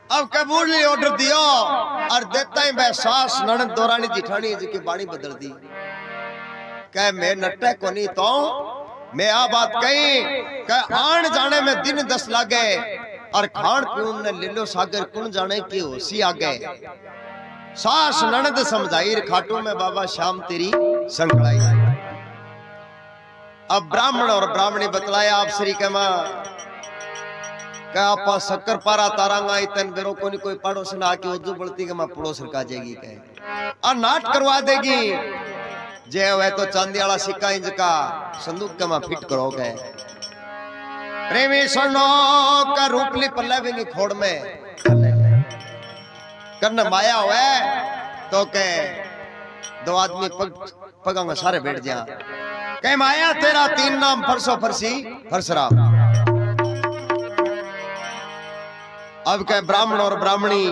अब कबूल ने ऑर्डर दिया और देता ही मैं सास ननद दौरानी जिठानी जी बाणी बदल दी। कह मैं नट्टे को नहीं तो मैं आ बात कही कह आन जाने में दिन 10 लागे और खान पीन ने लीलो सागर कुण जाने की होशी आ गए। सास ननद समझाई खाटू में बाबा शाम तेरी संकड़ाई। अब ब्राह्मण और ब्राह्मणी बतलाया आप श्री के मां क्या आप शक्कर पारा तारांगा इतन बेरो को नहीं कोई पड़ोस ना आके उज्जू बढ़ती के मां पड़ोस का जाएगी कहे और नाट करवा देगी जे वह तो चांदी वाला सिक्का इंज का संदूक के मां फिट करोगे। प्रेमी सुनो का रूपली पल्ले भी नहीं खोड़ में करना माया हुआ तो के दो आदमी पगंगा सारे बैठ जा कह माया तेरा 3 नाम फरसो फरसी फरसराम। अब कह ब्राह्मण और ब्राह्मणी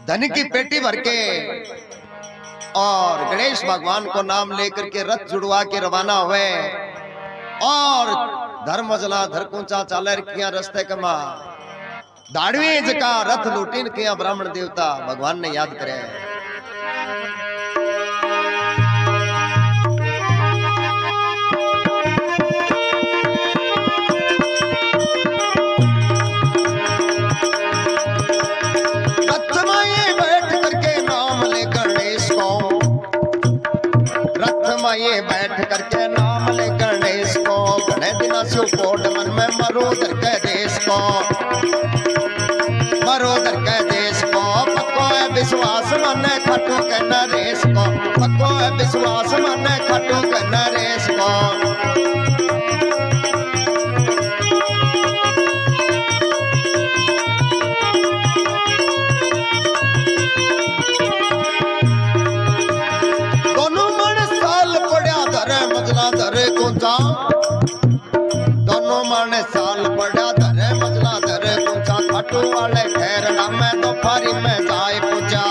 धन की पेटी भर के और गणेश भगवान को नाम लेकर के रथ जुड़वा के रवाना हुए और धर्म जला धर कुंचा चालर किया रस्ते कमा दाड़वी जका रथ लूटीन किया ब्राह्मण देवता भगवान ने याद करे। ये बैठ करके नाम ले गणेश को घने दिना से कोड मन में मरो दर के देश को मरो दर के देश को पक्को है विश्वास माने खटू के नरेश को पक्को है विश्वास माने खटू के नरेश को। दोनों माने साल पड़ा धरे मजला धरे पूछा खाटू वाले ठहरना में दोपहरी में जाए पूछा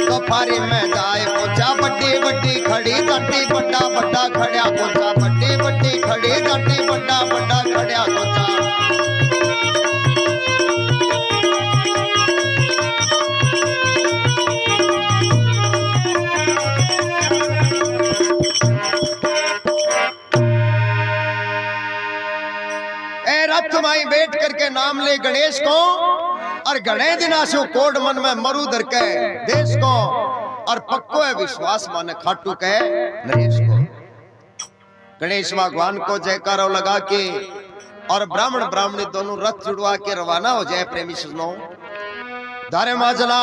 दोपहरी में जाए पूछा बड्डी बड्डी खड़ी जाटी बड्डा बड्डा खड़िया पूछा बड्डी बड्डी खड़ी जाटी बड्डा बड्डा खड़िया पूछा। माई बैठ करके नाम ले गणेश को और गणे दिना से कोड मन में मरु धर के देश को और पक्को है विश्वास माने खाटू के नरेश को। गणेश भगवान को जयकारो लगा के और ब्राह्मण ब्राह्मणी दोनों रथ जुड़वा के रवाना हो जाए। प्रेमी सुनो धारे माजला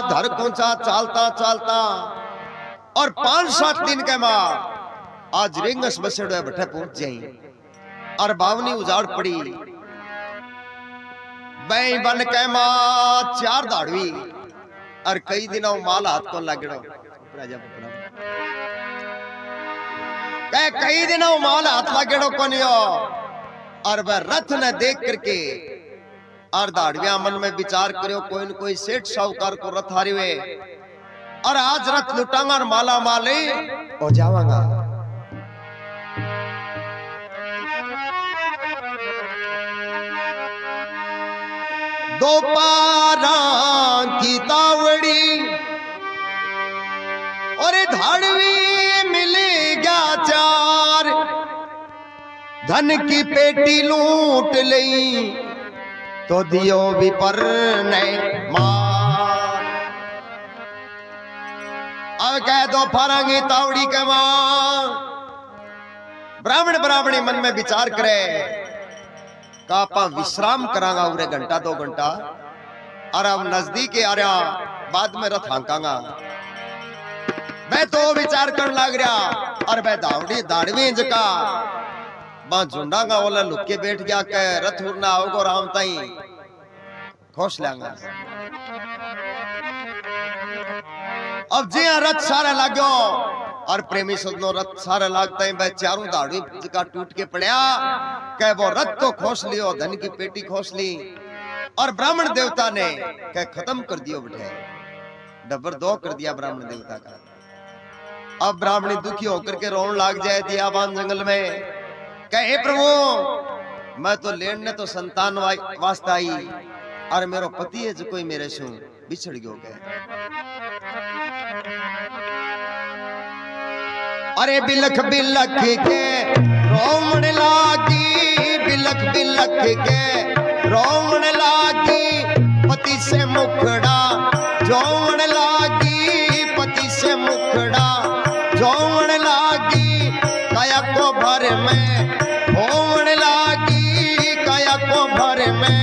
धर कुंचा चालता चालता और 5-7 दिन के बाद आज रिंगस बसेड़े बैठे पहुंच जाए और बावनी उजाड़ पड़ी बई बन के मां 4 दाड़वी और कई दिनों माल हाथ को लगड़ो कई दिनों माल हाथ लगड़ो को नहीं और वह रथ ने देख करके और दाड़विया मन में विचार करो कोई न कोई सेठ साहूकार को रथ हारे हुए और आज रथ लुटांगा और माला माले हो जावांगा। दो पारा की तावड़ी और धाड़वी मिलेगा 4 धन की पेटी लूट लई तो दियो भी पर नहीं मार। अब कह दो फारांगी तावड़ी के मां ब्राह्मण ब्राह्मणी मन में विचार करे का आप विश्राम करांगा उरे 1-2 घंटा और अब नजदीक आ रहा बाद में रथ हांकांगा। मैं तो विचार कर लग रहा और मैं दावड़ी दाड़वी जका मां झुंडागा वाला लुक के बैठ गया के रथ उड़ना होगा राम ताई खुश लांगा। अब जी रथ सारा लागो और प्रेमी सदनो रथ सारा लागता है भाई 4 दाड़ी का टूट के पड़ा कह वो रथ को खोस लियो धन की पेटी खोस ली और ब्राह्मण देवता ने कह खत्म कर दियो बैठे डबर 2 कर दिया ब्राह्मण देवता का। अब ब्राह्मणी दुखी होकर के रोन लाग जाए दियाबान जंगल में कहे प्रभु मैं तो लेने तो संतान वास्ते आई और मेरो पति है जो कोई मेरे से बिछड़ गयो गए। अरे बिलख बिलख के रोमण लागी, बिलख बिलख के रोमण लागी, पति से मुखड़ा जोवन लागी, पति से मुखड़ा जोवन लागी, काया को भर में होवन लागी, काया को भर में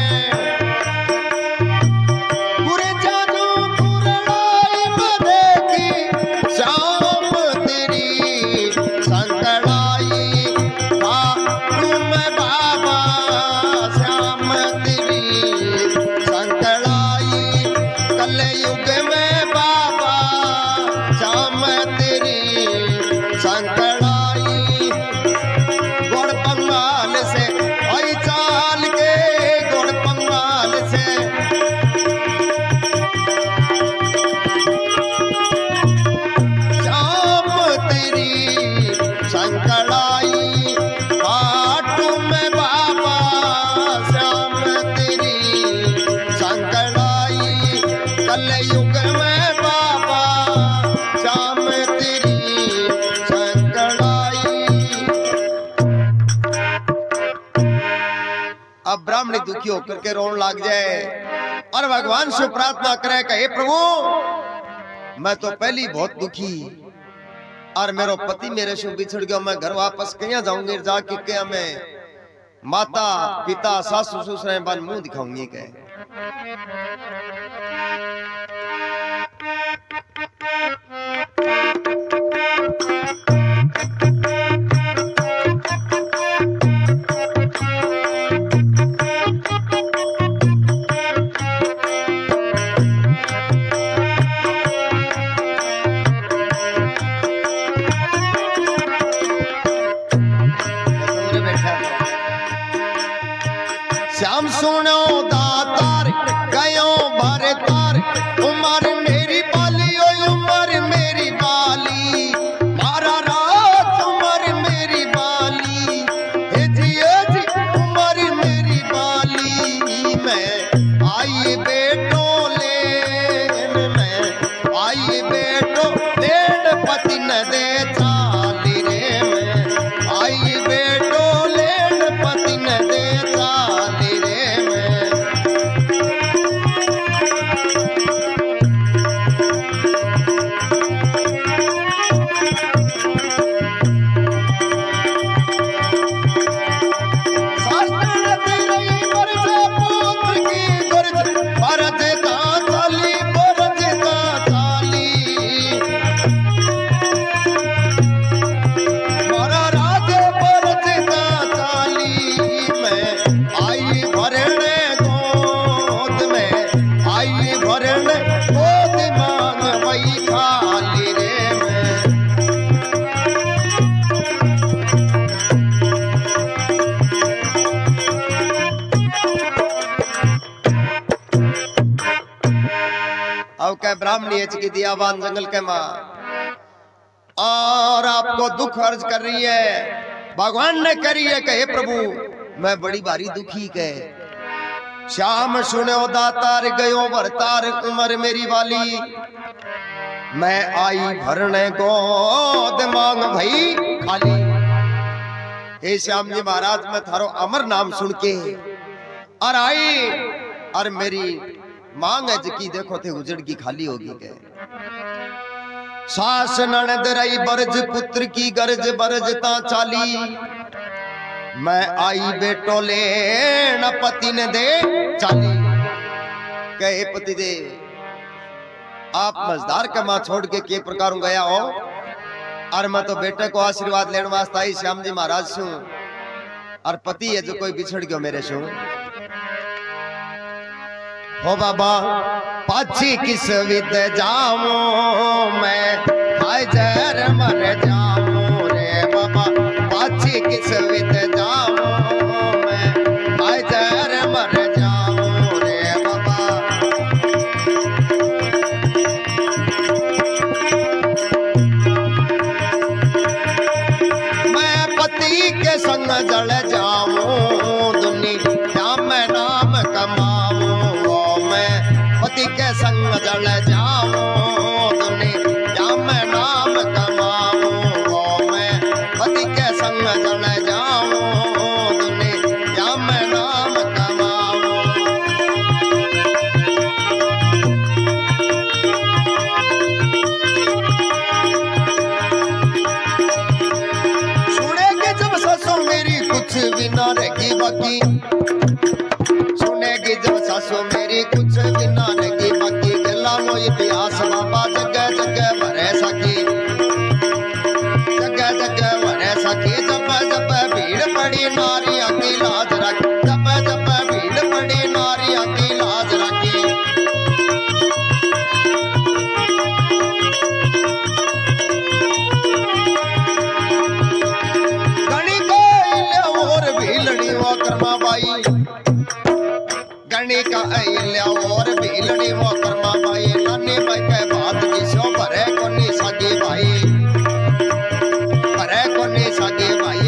ब्राह्मणी दुखी होकर के रोन लग जाए और भगवान से प्रार्थना करे कि हे प्रभु मैं तो पहली बहुत दुखी और मेरा पति मेरे से बिछड़ गया, मैं घर वापस कहीं जाऊंगी, जाके क्या मैं माता पिता सासू ससुर बन मुंह दिखाऊंगी के। श्याम सुनो दातार गयो भरतार, उमर मेरी बाली ओ उमर मेरी बाली, मारा रात उमर मेरी बाली, हे जी उमर मेरी बाली, मैं आई बेटो लेन, मैं आई बेटो लेन, पति न दे चाली रे, मैं आई बेटो लेन, पति न दे ब्राह्मणी की दियाबान जंगल के मां और आपको दुख अर्ज कर रही है। भगवान ने करी है कहे प्रभु मैं बड़ी भारी दुखी के। श्याम सुनो दातार गयो भरतार, उमर मेरी वाली, मैं आई भरने गोद मांग भई खाली। हे श्याम जी महाराज मैं थारो अमर नाम सुन के और आई और मेरी मांग है जकी देखो थे उजड़ की खाली होगी के। सास ननद रही बरज पुत्र की गरज बरजता चाली, मैं आई बेटो ले न पति ने दे चाली। कहे पति दे आप मजदार का मां छोड़ के प्रकार गया हो और मैं तो बेटे को आशीर्वाद लेने वास्ते आई श्याम जी महाराज से और पति है जो कोई बिछड़ गयो मेरे से हो बाबा पाछी किस विद जाऊं मैं खाए जहर मर जाऊं रे बाबा, पाछी किस विद जाऊं मैं खाए जहर मर जाऊं रे बाबा। मैं पति के संग जल जाऊं दुनिया में नाम कमाऊं मैं पति के संग जल जाऊं दुनिया में नाम कमाऊं। सुनेगी जब सासू मेरी कुछ भी ना रहेगी बाकी, सुनेगी जब सासू मेरी कुछ भी ना रहेगी बाकी, गलानो इतिहास बाबा जगह जगह भरे सकी, जगह जगह भरे सकी। जब जब भीड़ पड़ी नारियां की लाज रखी, जब जब भीड़ पड़ी नारियां की लाज रखी। गणी को और भीलड़ी वो कर्मा बाई, गणी का अहिल्या और भीलड़ी वो कर्मा बाई। नानी बाई के बात जिसो भरे कोनी सगी भाई, भरे कोनी सगी भाई।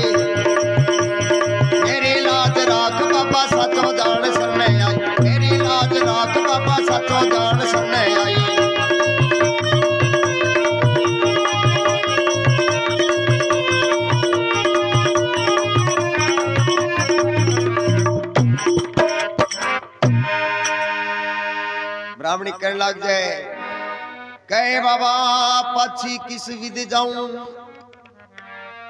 मेरी लाज राख बाबा सचो जान सुनने आई, मेरी लाज राख बाबा सचो जान सुनने आई। ब्राह्मणी कहने लग जाए, कहे बाबा पक्षी किस विधि जाऊं,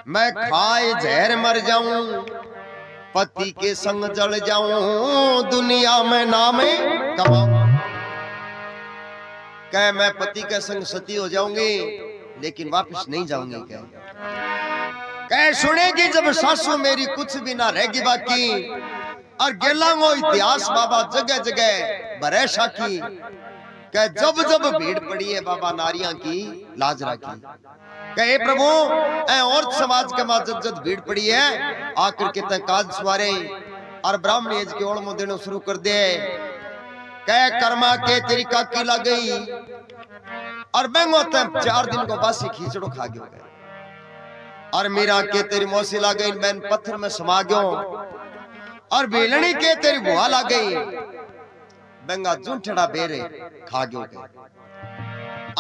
मैं खाए जहर मर जाऊं, पति के संग जल जाऊं, दुनिया में नाम कमाऊं। कहे मैं पति के संग सती हो जाऊंगी लेकिन वापस नहीं जाऊंगी। कहे सुनेगी जब सासू मेरी कुछ भी ना रहेगी बाकी, और गेलांगो इतिहास बाबा जगह जगह भरे साखी। कहे जब जब भीड़ पड़ी है बाबा नारियां की लाज राखी। कहे प्रभु ऐ औरत समाज के मां जब जब भीड़ पड़ी है आकर के तक काज सवारे और ब्राह्मणी एज के ओढ़ देना शुरू कर दे। कहे कर्मा के तेरी काकी लग गई और बेंगो तक 4 दिन को बासी खींचड़ो खा गयो। और मीरा के तेरी मौसी लग गई मैन पत्थर में समा गयो। और बेलनी के तेरी बुआ लग गई बेंगा जूठड़ा बेरे खा गयो।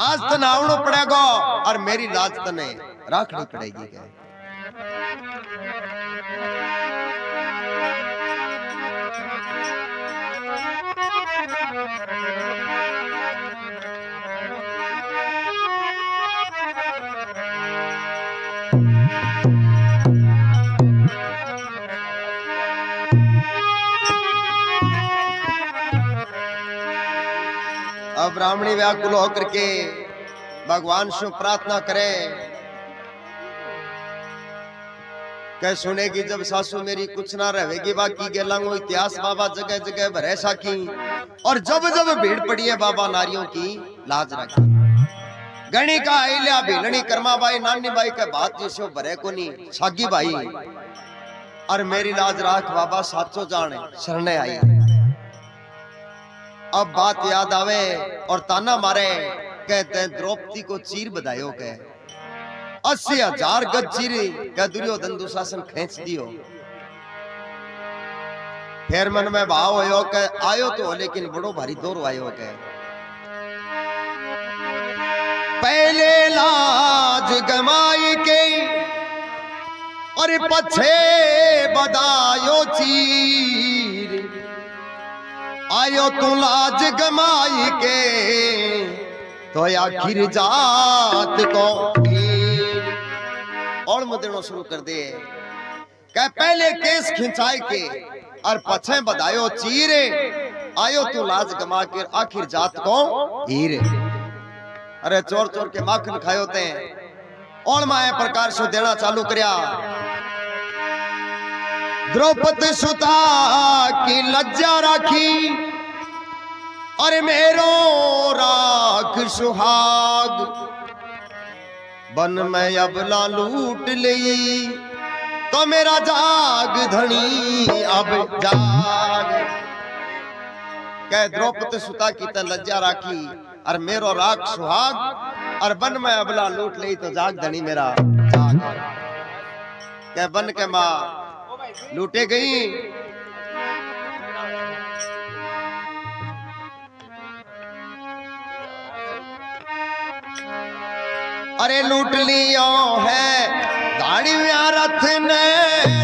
आज तने आवनो पड़ेगा और मेरी लाज तने राखनी पड़ेगी। अब ब्राह्मणी व्याकुल होकर के भगवान से प्रार्थना करे। कह सुनेगी जब सासू मेरी कुछ ना रहेगी बाकी, गेलांगो इतिहास बाबा जगह जगह भरे साखी। और जब जब भीड़ पड़ी है बाबा नारियों की लाज रखी। गणी का अहिल्या भीलनी कर्मा बाई नानी बाई के बात जिसो भरे कोनी सागी बाई। और मेरी लाज राख बाबा साचो जाने शरणे आई। अब बात याद आवे और ताना मारे। कहते हैं द्रौपदी को चीर बधायो के 80,000 गज चीर कह दुर्योधन दुशासन खींच दियो। फिर मन में भाव हो के आयो तो लेकिन बड़ो भारी दौर आयो के। पहले लाज गमाई के और पछे बदायो चीर। आयो तू लाज गमाई के तो आखिर जात को और मदेनो शुरू कर दे। कह पहले केस खिंचाई के और पछे बधायो चीरे। आयो तू लाज गमा के आखिर जात को हीरे। अरे चोर चोर के माखन खायो ते और माए प्रकार से देना चालू करया। द्रौपदी सुता की लज्जा राखी और मेरो राख सुहाग। बन में अबला लूट ली तो मेरा जाग धनी अब जाग। कह द्रौपदी सुता की त लज्जा राखी और मेरो राख सुहाग। और बन में अबला लूट ली तो जाग धनी मेरा जाग। कह बन के मां लूटे गई। अरे लूट लियो है दाढ़ी रथ ने